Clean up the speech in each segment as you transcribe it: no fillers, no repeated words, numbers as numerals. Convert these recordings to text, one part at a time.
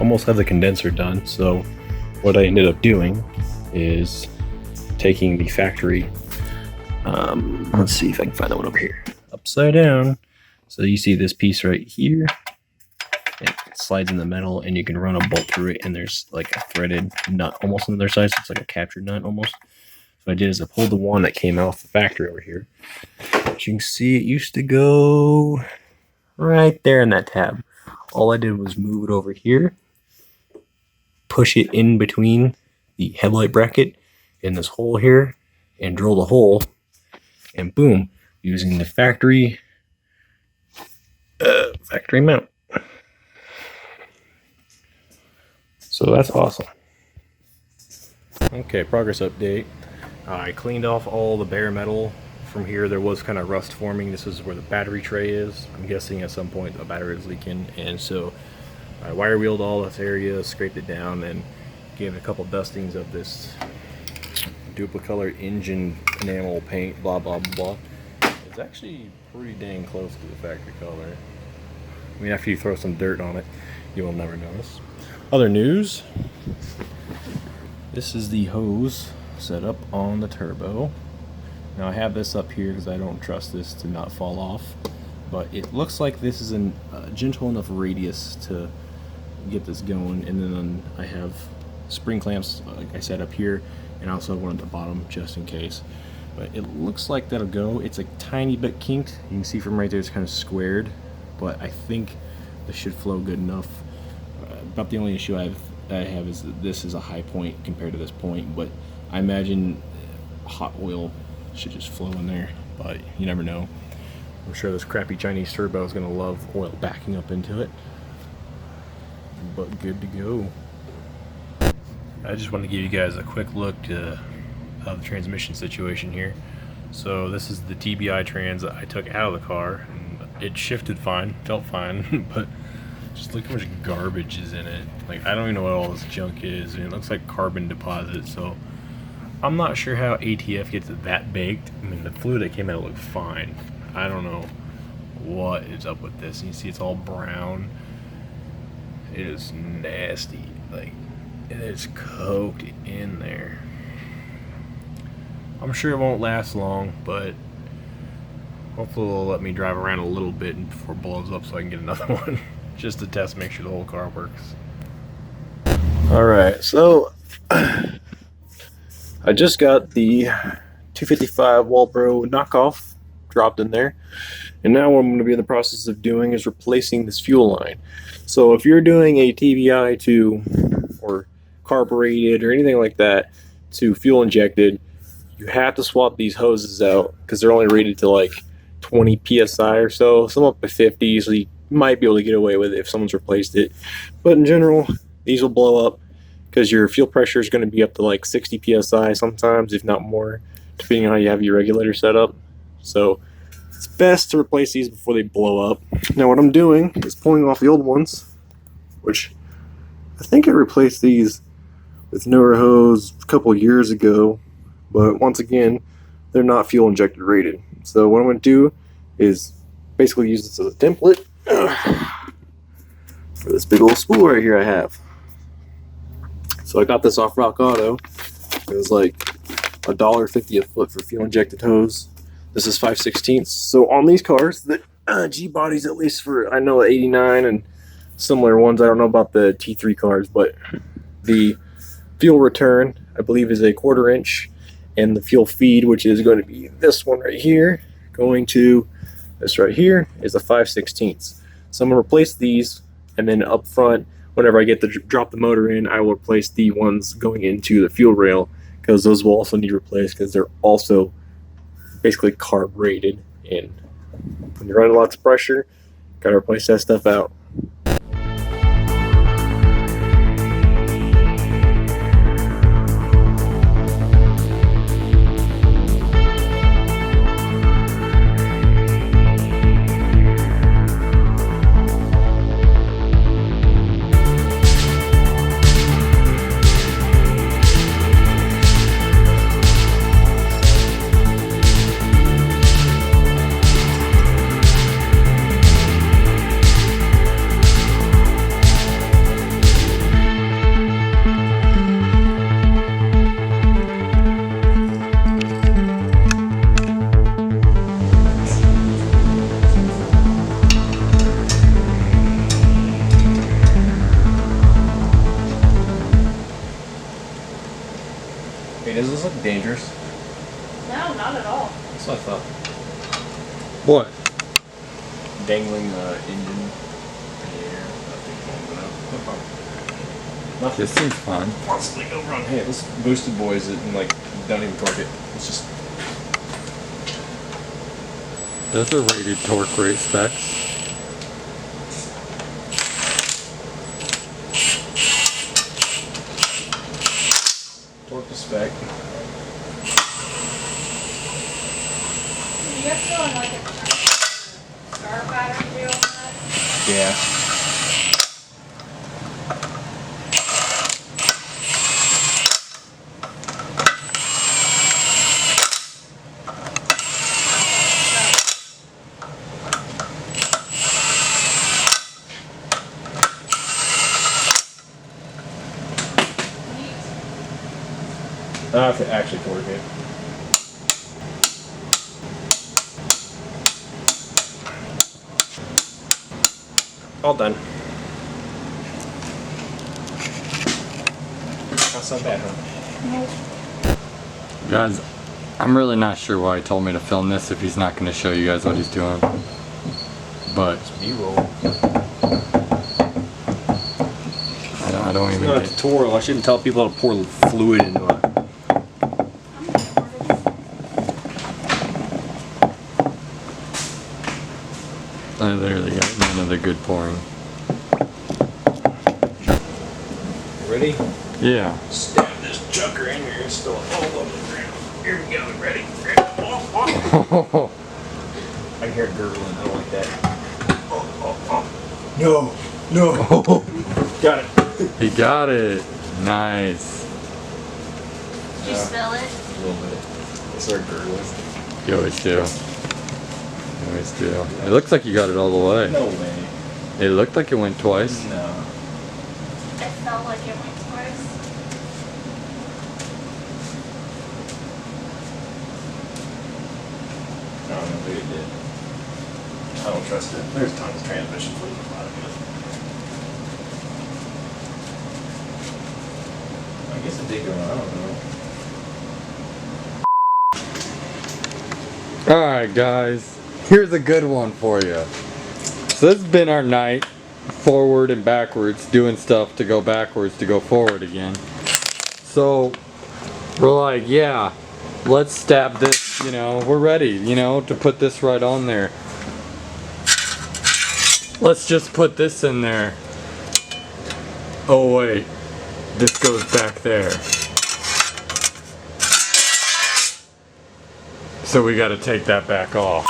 almost have the condenser done. So what I ended up doing is taking the factory, let's see if I can find that one over here, upside down. So you see this piece right here, it slides in the metal and you can run a bolt through it, and there's like a threaded nut almost on the other side, so it's like a captured nut almost. So what I did is I pulled the one that came off the factory over here. As you can see, it used to go right there in that tab. All I did was move it over here, push it in between the headlight bracket in this hole here, and drill the hole, and boom, using the factory mount. So that's awesome. Okay, progress update. I cleaned off all the bare metal from here. There was kind of rust forming. This is where the battery tray is. I'm guessing at some point the battery was leaking, and so I wire wheeled all this area, scraped it down, and gave it a couple dustings of this duplicolored engine enamel paint, blah blah blah. It's actually pretty dang close to the factory color. I mean, after you throw some dirt on it, you will never notice. Other news, this is the hose set up on the turbo. Now I have this up here because I don't trust this to not fall off, but it looks like this is a gentle enough radius to get this going. And then I have spring clamps, like I said, up here, and also one at the bottom just in case. But it looks like that'll go. It's a tiny bit kinked. You can see from right there it's kind of squared, but I think this should flow good enough. About the only issue I have is that this is a high point compared to this point, but I imagine hot oil should just flow in there, but you never know. I'm sure this crappy Chinese turbo is going to love oil backing up into it, but good to go. I just want to give you guys a quick look of the transmission situation here. So this is the TBI Trans that I took out of the car, and it shifted fine, felt fine, but just look how much garbage is in it. Like, I don't even know what all this junk is, and it looks like carbon deposit, so I'm not sure how ATF gets it that baked. I mean, the fluid that came out looked fine. I don't know what is up with this. And you see it's all brown. It is nasty. Like, it is coked in there. I'm sure it won't last long, but hopefully it'll let me drive around a little bit before it blows up so I can get another one. Just to test, make sure the whole car works. Alright, so I just got the 255 Walbro knockoff dropped in there, and now what I'm going to be in the process of doing is replacing this fuel line. So if you're doing a TBI to, or carbureted or anything like that, to fuel injected, you have to swap these hoses out because they're only rated to like 20 psi or so, some up to 50, so you might be able to get away with it if someone's replaced it. But in general, these will blow up because your fuel pressure is going to be up to like 60 psi sometimes, if not more, depending on how you have your regulator set up. So it's best to replace these before they blow up. Now what I'm doing is pulling off the old ones, which I think I replaced these with newer hose a couple years ago, but once again, they're not fuel injected rated. So what I'm going to do is basically use this as a template for this big old spool right here I have. So I got this off Rock Auto. It was like $1.50 a foot for fuel injected hose. This is 5/16. So on these cars, the G bodies, at least for I know 89 and similar ones, I don't know about the T3 cars, but the fuel return I believe is a 1/4 inch, and the fuel feed, which is going to be this one right here, going to this right here, is a 5/16. So I'm going to replace these, and then up front, whenever I get to drop the motor in, I will replace the ones going into the fuel rail, because those will also need replaced because they're also basically carb rated, and when you're running lots of pressure, got to replace that stuff out. Does this look dangerous? No, not at all. That's what I thought. What? Dangling the engine in the air. Nothing. This seems fun. Possibly go wrong. Hey, let's boost the boys and like don't even torque it. It's just. Those are rated torque rate specs. Torque to spec. You have to go on like a star pattern deal on that? Yeah. I have to actually torque it. All done. That's not bad, huh? Nope. Guys, I'm really not sure why he told me to film this if he's not going to show you guys what he's doing. But B-roll. I don't even Not a tutorial. I shouldn't tell people how to pour fluid into it. I literally got another good pouring. Ready? Yeah. Stab this chucker in here and spill it all over the ground. Here we go. Ready? I can hear it gurgling. I don't like that. No. No. Got it. He got it. Nice. Did you spill it? A little bit. It started gurgling. You always do. You always do. It looks like you got it all the way. No way. It looked like it went twice. No. It felt like it went twice. I don't think it did. I don't trust it. There's tons of transmission fluid in the bottom of it. I guess it did go on. I don't know. Alright guys, here's a good one for you. So this has been our night, forward and backwards, doing stuff to go backwards to go forward again. So we're like, yeah, let's stab this, you know, we're ready, you know, to put this right on there. Let's just put this in there. Oh wait, this goes back there. So we got to take that back off.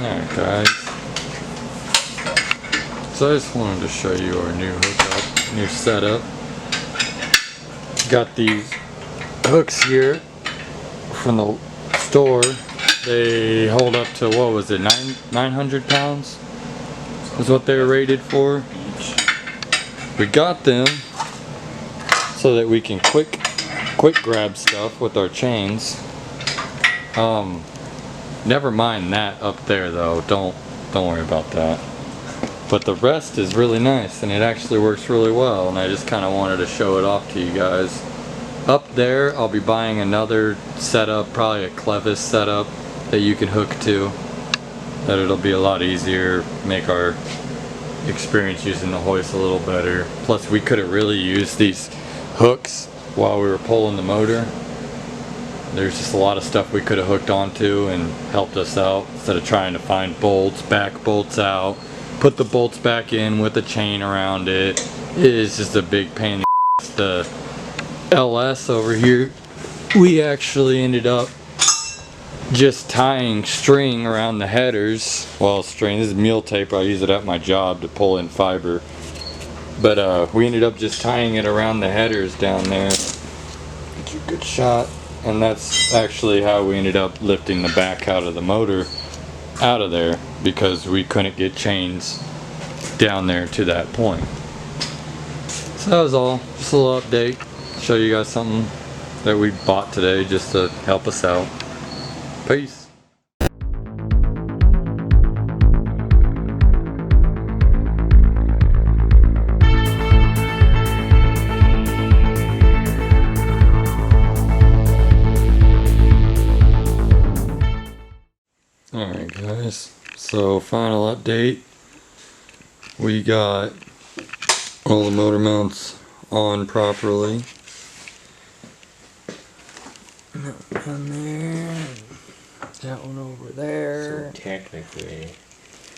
Alright guys, so I just wanted to show you our new hookup, new setup. Got these hooks here from the store. They hold up to, what was it, 900 pounds is what they were rated for. We got them so that we can quick grab stuff with our chains. Never mind that up there though, don't worry about that. But the rest is really nice and it actually works really well, and I just kind of wanted to show it off to you guys. Up there I'll be buying another setup, probably a clevis setup that you can hook to, that it'll be a lot easier, make our experience using the hoist a little better. Plus we could have really used these hooks while we were pulling the motor. There's just a lot of stuff we could have hooked onto and helped us out instead of trying to find bolts, back bolts out, put the bolts back in with a chain around it. It is just a big pain in the LS over here. We actually ended up just tying string around the headers. Well, string, this is mule tape. I use it at my job to pull in fiber. But we ended up just tying it around the headers down there. Get you a good shot. And that's actually how we ended up lifting the back out of the motor out of there, because we couldn't get chains down there to that point. So that was all. Just a little update. Show you guys something that we bought today just to help us out. Peace. Alright guys, so final update. We got all the motor mounts on properly. That one there, that one over there. So technically,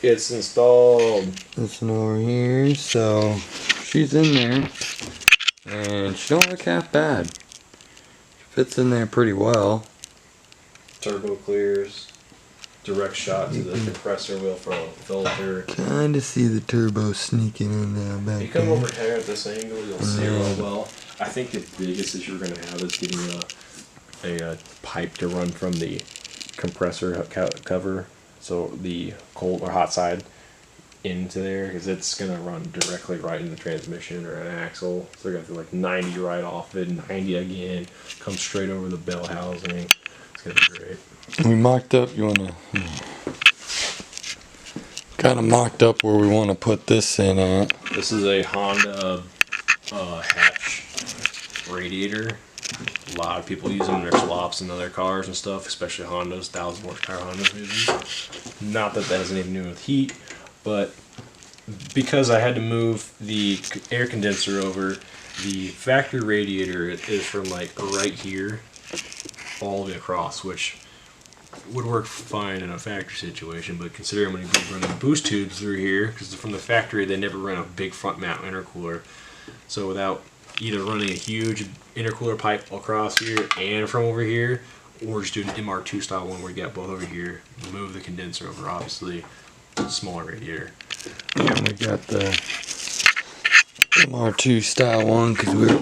it's installed. This one over here, so she's in there. And she don't look half bad. Fits in there pretty well. Turbo clears. Direct shot to the compressor wheel for a filter. Kinda see the turbo sneaking in there back If you come there. over here at this angle, you'll see real well. I think the biggest issue we're going to have is getting a pipe to run from the compressor cover, so the cold or hot side, into there, because it's going to run directly right into the transmission or an axle. So they're going to do like 90 right off it, 90 again, come straight over the bell housing. It's going to be great. We mocked up, you wanna kind of mocked up where we want to put this in at. This is a Honda hatch radiator. A lot of people use them in their swaps and other cars and stuff, especially Hondas, 1,000 horsepower Hondas maybe. Not that that has anything to do with heat, but because I had to move the air condenser over, the factory radiator is from like right here all the way across, which would work fine in a factory situation, but considering I'm going to be running boost tubes through here, because from the factory they never run a big front mount intercooler, so without either running a huge intercooler pipe across here and from over here, or just do an MR2 style one where you get both over here, move the condenser over, obviously smaller radiator. Yeah, we got the MR2 style one because we're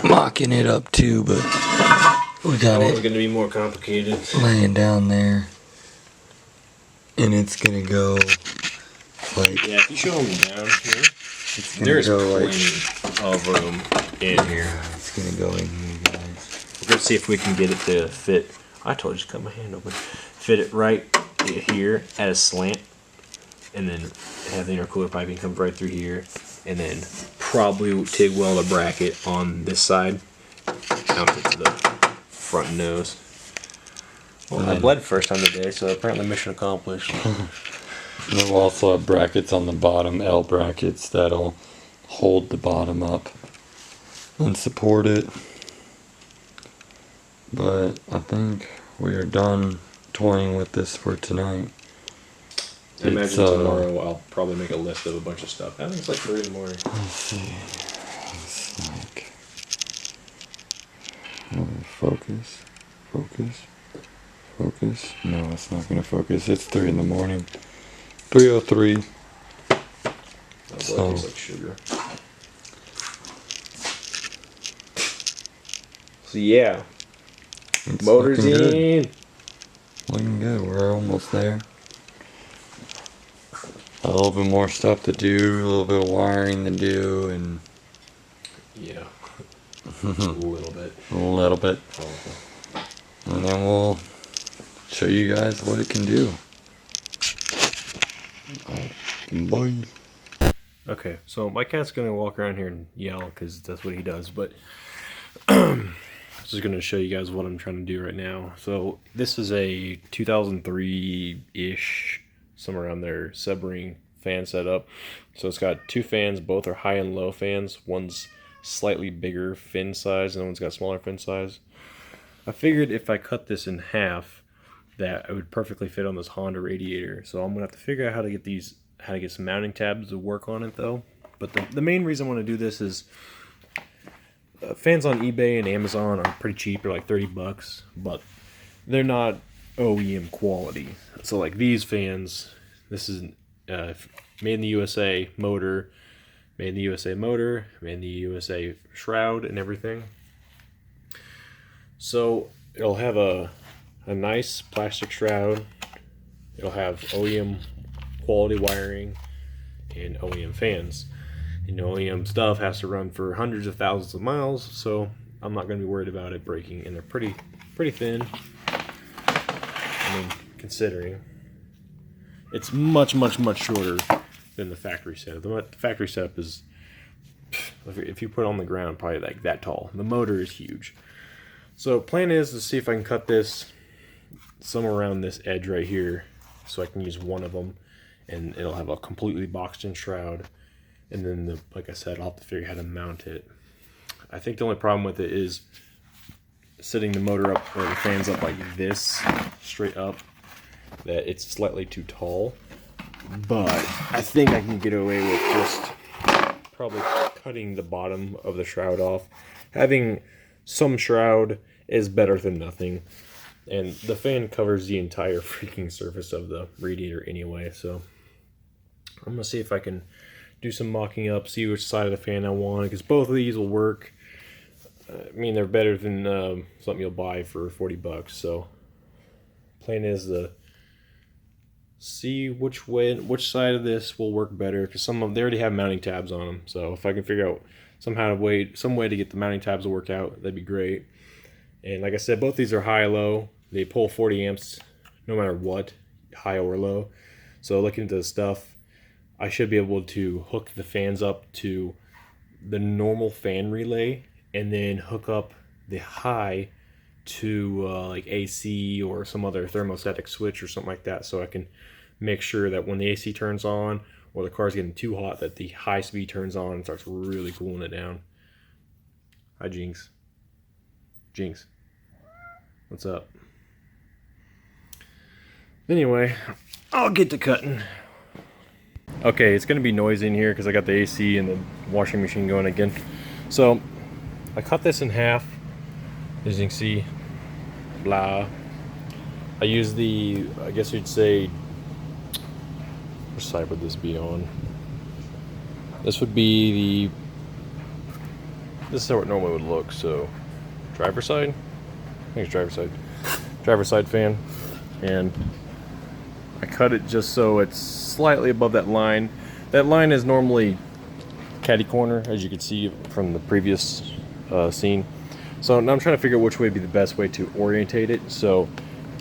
mocking it up too, but we got That one's it going to be more complicated. laying down there, and it's gonna go like, Yeah, if you show them down here, it's gonna there's go plenty of room in here. It's gonna go in here, guys. We're going to see if we can get it to fit. I told you to cut my hand open. Fit it right here at a slant, and then have the intercooler piping come right through here, and then probably TIG weld a bracket on this side out to the front nose. Well, I bled first time today, so apparently mission accomplished. And then we'll also have brackets on the bottom, L brackets, that'll hold the bottom up and support it. But I think we are done toying with this for tonight. I imagine tomorrow I'll probably make a list of a bunch of stuff. I think it's like 3 in the morning. Let's see. It's like, focus. No, it's not gonna focus. It's 3 in the morning. 3:03. That So- tastes like sugar. So yeah, It's motor's looking good. in. Looking good. We're almost there. A little bit more stuff to do, a little bit of wiring to do, and Yeah, a little bit. a little bit. Oh, And then we'll show you guys what it can do. Bye. okay, so my cat's gonna walk around here and yell because that's what he does, but I'm just gonna show you guys what I'm trying to do right now. So this is a 2003-ish, somewhere around there, submarine fan setup. So it's got two fans, both are high and low fans. One's slightly bigger fin size and one's got smaller fin size. I figured if I cut this in half that it would perfectly fit on this Honda radiator. So I'm gonna have to figure out how to get some mounting tabs to work on it though. But the main reason I want to do this is fans on eBay and Amazon are pretty cheap. They're like $30, but they're not OEM quality. So like these fans, this is made in the USA motor, made in the USA motor, made in the USA shroud and everything. So it'll have a nice plastic shroud. It'll have OEM quality wiring and OEM fans. You know, OEM stuff has to run for hundreds of thousands of miles, so I'm not going to be worried about it breaking. And they're pretty thin. I mean, considering it's much shorter than the factory setup. The factory setup is, if you put it on the ground, probably like that tall. The motor is huge. So plan is to see if I can cut this somewhere around this edge right here, so I can use one of them, and it'll have a completely boxed in shroud. And then, like I said, I'll have to figure out how to mount it. I think the only problem with it is setting the motor up, or the fans up like this, straight up, that it's slightly too tall. But I think I can get away with just probably cutting the bottom of the shroud off. Having some shroud is better than nothing. And the fan covers the entire freaking surface of the radiator anyway, so I'm going to see if I can do some mocking up, see which side of the fan I want, because both of these will work. I mean, they're better than something you'll buy for $40. So, plan is to see which side of this will work better, because some of them, they already have mounting tabs on them. So if I can figure out some way to get the mounting tabs to work out, that'd be great. And like I said, both these are high-low. They pull 40 amps no matter what, high or low. So looking into the stuff, I should be able to hook the fans up to the normal fan relay and then hook up the high to like AC or some other thermostatic switch or something like that, so I can make sure that when the AC turns on or the car's getting too hot, that the high speed turns on and starts really cooling it down. Hi, Jinx. Jinx. What's up? Anyway, I'll get to cutting. Okay, it's going to be noisy in here because I got the AC and the washing machine going again. So, I cut this in half, as you can see, blah. I use the, I guess you'd say, which side would this be on? This would be this is how it normally would look, so, driver's side? I think it's driver's side. Driver's side fan, and I cut it just so it's slightly above that line. That line is normally catty corner, as you can see from the previous scene. So now I'm trying to figure out which way would be the best way to orientate it. So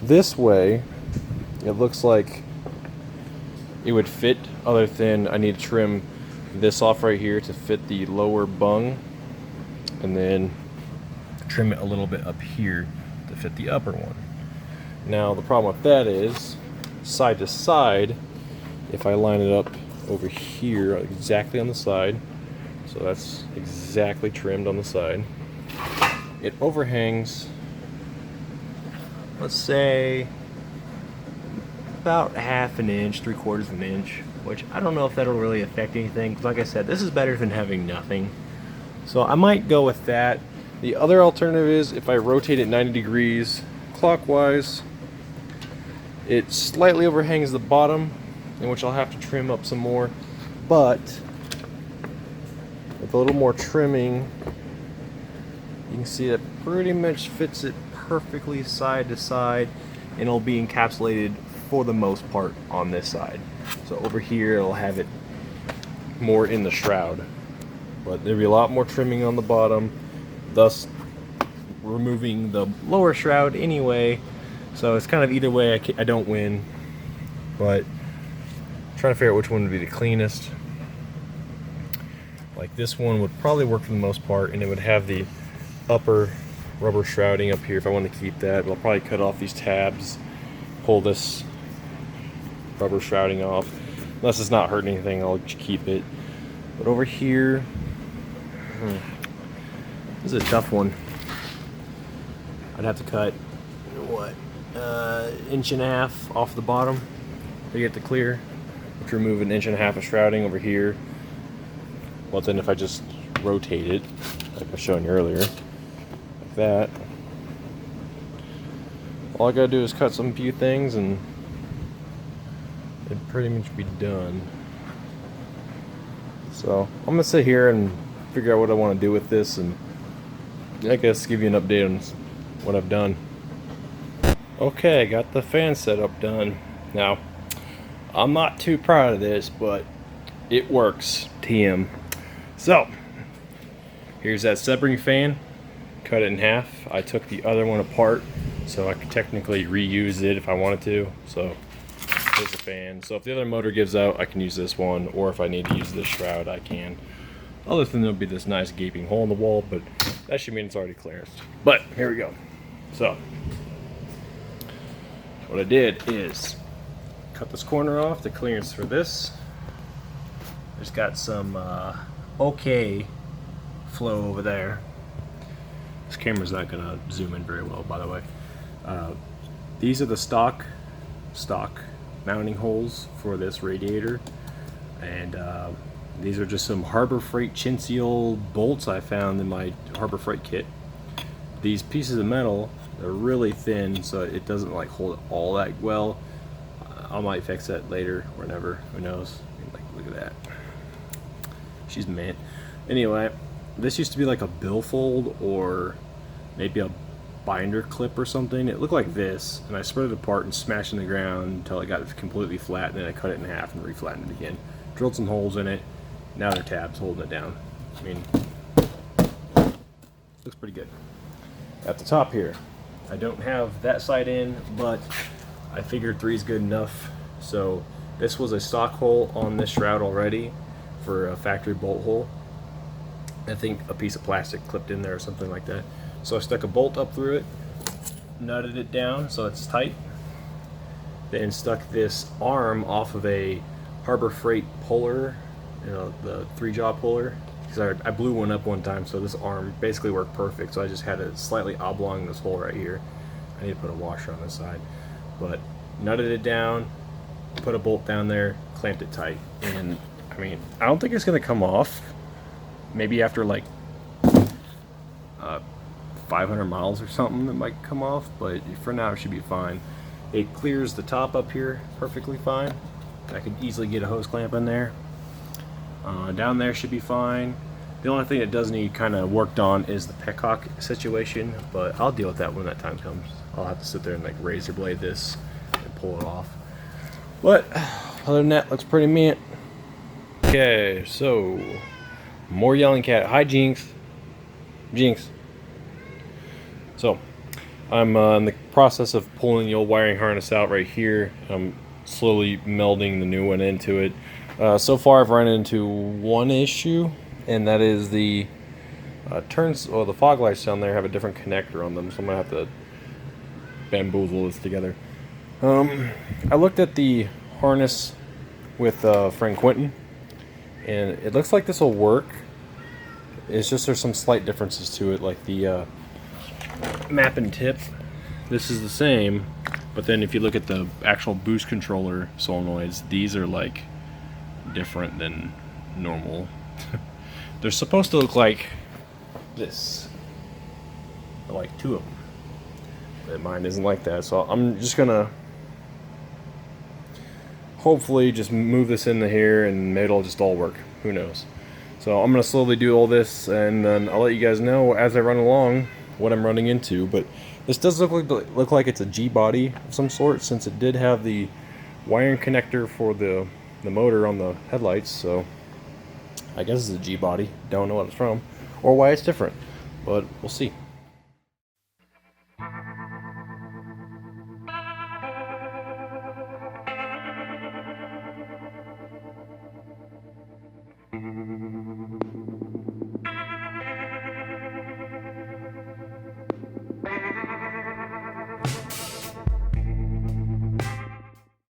this way, it looks like it would fit, other than I need to trim this off right here to fit the lower bung, and then trim it a little bit up here to fit the upper one. Now the problem with that is, side to side, if I line it up over here exactly on the side, so that's exactly trimmed on the side, it overhangs, let's say about ½ an inch, 3/4 of an inch, which I don't know if that'll really affect anything, because like I said, this is better than having nothing. So I might go with that. The other alternative is if I rotate it 90 degrees clockwise, it slightly overhangs the bottom, in which I'll have to trim up some more, but with a little more trimming, you can see that pretty much fits it perfectly side to side, and it'll be encapsulated for the most part on this side. So over here it'll have it more in the shroud, but there'll be a lot more trimming on the bottom, thus removing the lower shroud anyway. So it's kind of either way, I don't win, but I'm trying to figure out which one would be the cleanest. Like this one would probably work for the most part, and it would have the upper rubber shrouding up here if I want to keep that. But I'll probably cut off these tabs, pull this rubber shrouding off. Unless it's not hurting anything, I'll keep it. But over here, this is a tough one. I'd have to cut, what, 1.5 inches off the bottom to get the clear. To remove 1.5 inches of shrouding over here. Well, then if I just rotate it, like I was showing you earlier, like that, all I gotta do is cut some few things and it'd pretty much be done. So I'm gonna sit here and figure out what I want to do with this, and I guess give you an update on what I've done. Okay, got the fan setup done. Now, I'm not too proud of this, but it works. TM. So, here's that Sebring fan. Cut it in half. I took the other one apart, so I could technically reuse it if I wanted to. So, there's the fan. So if the other motor gives out, I can use this one, or if I need to use this shroud, I can. Other than there'll be this nice gaping hole in the wall, but that should mean it's already clearanced. But, here we go. So, what I did is cut this corner off, the clearance for this. There's got some okay flow over there. This camera's not gonna zoom in very well, by the way. These are the stock mounting holes for this radiator, and these are just some Harbor Freight chin seal bolts I found in my Harbor Freight kit. These pieces of metal, they're really thin, so it doesn't like hold it all that well. I might fix that later or never, who knows. Like, look at that. She's mint. Anyway, this used to be like a billfold or maybe a binder clip or something. It looked like this, and I spread it apart and smashed it in the ground until it got completely flat, and then I cut it in half and reflattened it again. Drilled some holes in it. Now they're tabs holding it down. I mean, looks pretty good. At the top here, I don't have that side in, but I figured 3 is good enough. So this was a stock hole on this shroud already for a factory bolt hole. I think a piece of plastic clipped in there or something like that. So I stuck a bolt up through it, nutted it down so it's tight, then stuck this arm off of a Harbor Freight puller, you know, the 3-jaw puller, because I blew one up one time, so this arm basically worked perfect. So I just had it slightly oblong this hole right here. I need to put a washer on this side, but nutted it down, put a bolt down there, clamped it tight, and I mean, I don't think it's gonna come off. Maybe after like 500 miles or something it might come off, but for now it should be fine. It clears the top up here perfectly fine. I could easily get a hose clamp in there. Down there should be fine. The only thing that does need kind of worked on is the petcock situation, but I'll deal with that when that time comes. I'll have to sit there and like razor blade this and pull it off. But other than that, looks pretty mint. Okay, so more yelling cat. Hi, Jinx. Jinx. So I'm in the process of pulling the old wiring harness out right here. I'm slowly melding the new one into it. So far I've run into one issue, and that is the turns, or the fog lights down there have a different connector on them, so I'm gonna have to bamboozle this together. I looked at the harness with friend Quentin, and it looks like this will work. It's just there's some slight differences to it, like the map and tip. This is the same, but then if you look at the actual boost controller solenoids, these are like different than normal. They're supposed to look like this, like 2 of them, but mine isn't like that. So I'm just gonna hopefully just move this into here and maybe it'll just all work. Who knows? So I'm gonna slowly do all this, and then I'll let you guys know as I run along what I'm running into. But this does look like it's a G body of some sort, since it did have the wiring connector for the motor on the headlights. So I guess it's a G body. Don't know what it's from or why it's different, but we'll see.